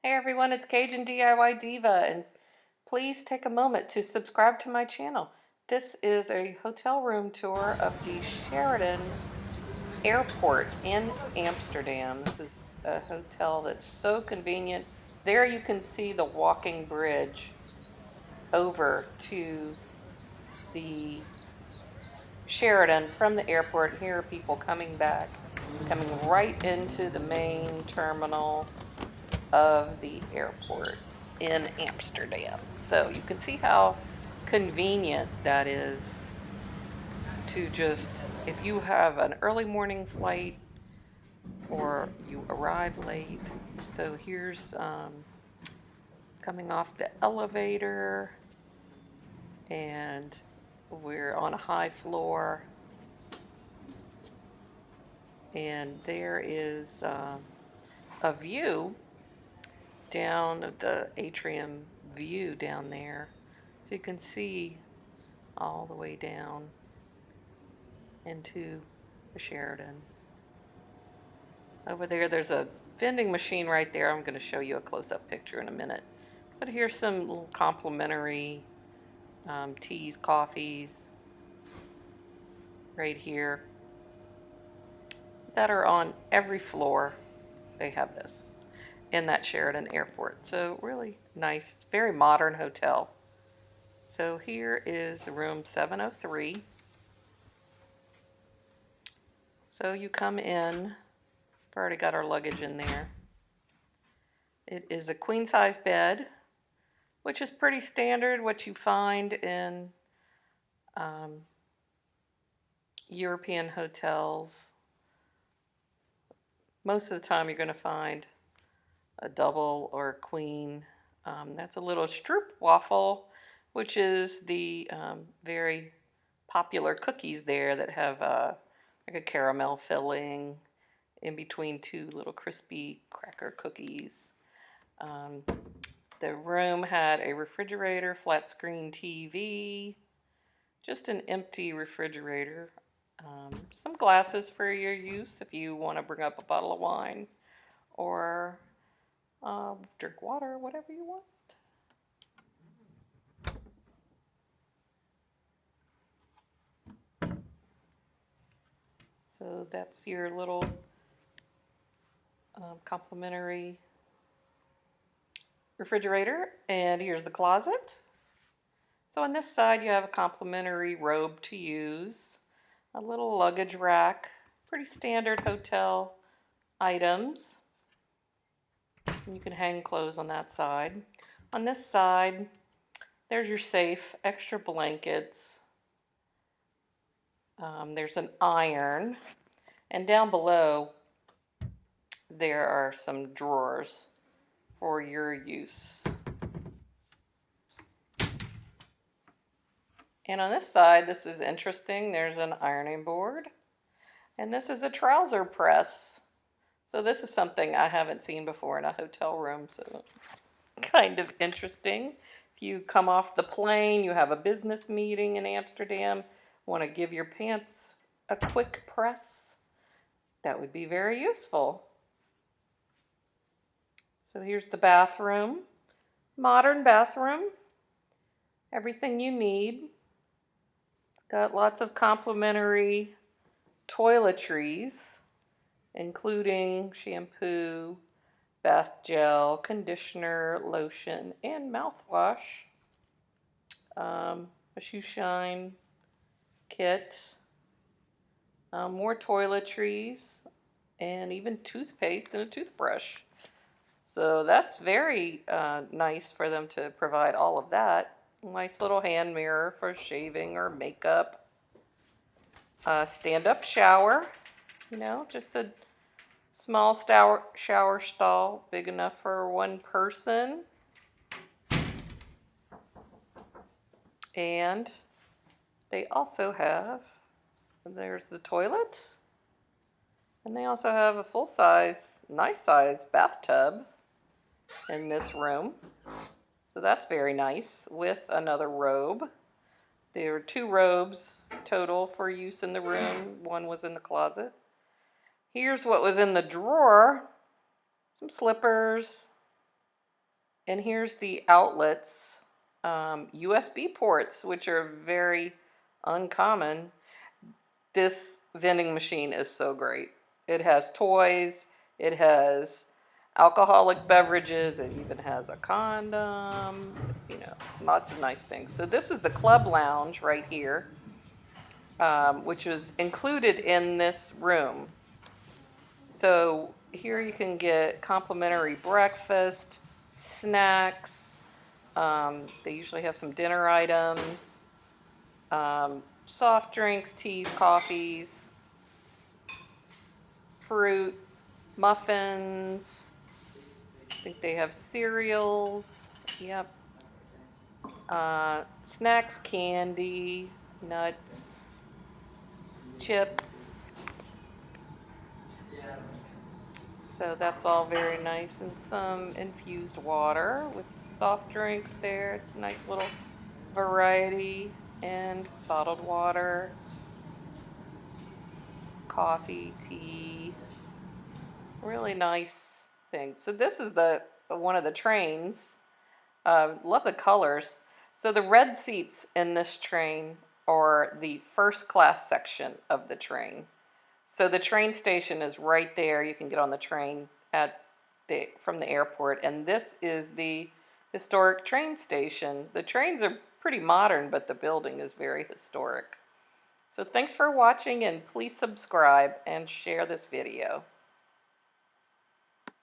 Hey everyone, it's Cajun DIY Diva, and please take a moment to subscribe to my channel. This is a hotel room tour of the Sheraton Airport in Amsterdam. This is a hotel that's so convenient. There you can see the walking bridge over to the Sheraton from the airport. And here are people coming back, coming right into the main terminal of the airport in Amsterdam. So you can see how convenient that is to just, if you have an early morning flight or you arrive late. So here's coming off the elevator, and we're on a high floor, and there is a view down of the atrium view down there. So you can see all the way down into the Sheraton. Over there, there's a vending machine right there. I'm going to show you a close-up picture in a minute. But here's some little complimentary teas, coffees right here that are on every floor. They have this in that Sheraton Airport. So really nice. It's a very modern hotel. So here is room 703. So you come in. We've already got our luggage in there. It is a queen size bed, which is pretty standard, what you find in um, European hotels. Most of the time you're going to find a double or a queen. That's a little stroopwafel, which is the very popular cookies there that have like a caramel filling in between two little crispy cracker cookies. The room had a refrigerator, flat screen TV, just an empty refrigerator, some glasses for your use if you want to bring up a bottle of wine or drink water, whatever you want. So that's your little complimentary refrigerator, and here's the closet. So on this side you have a complimentary robe to use, a little luggage rack, pretty standard hotel items. And you can hang clothes on that side. On this side, there's your safe, extra blankets. There's an iron, and down below there are some drawers for your use. And on this side, this is interesting, there's an ironing board, and this is a trouser press. So this is something I haven't seen before in a hotel room, so kind of interesting. If you come off the plane, you have a business meeting in Amsterdam, want to give your pants a quick press, that would be very useful. So here's the bathroom, modern bathroom, everything you need. It's got lots of complimentary toiletries, including shampoo, bath gel, conditioner, lotion, and mouthwash. A shoe shine kit, more toiletries, and even toothpaste and a toothbrush. So that's very nice for them to provide all of that. Nice little hand mirror for shaving or makeup. Stand-up shower, just a small shower stall, big enough for one person. And they also have, there's the toilet, and they also have a full-size, nice-size bathtub in this room. So that's very nice, with another robe. There are 2 robes total for use in the room. One was in the closet. Here's what was in the drawer. Some slippers, And here's the outlets, USB ports, which are very uncommon. This vending machine is so great. It has toys, it has alcoholic beverages, it even has a condom, lots of nice things. So this is the club lounge right here, which is included in this room. So here you can get complimentary breakfast, snacks. They usually have some dinner items, soft drinks, teas, coffees, fruit, muffins. I think they have cereals. Yep. Snacks, candy, nuts, chips. So that's all very nice, and some infused water with soft drinks there. Nice little variety, and bottled water, coffee, tea. Really nice thing. So this is the one of the trains. Love the colors. So the red seats in this train are the first class section of the train. So the train station is right there. You can get on the train from the airport, and this is the historic train station. The trains are pretty modern, but the building is very historic. So thanks for watching, and please subscribe and share this video.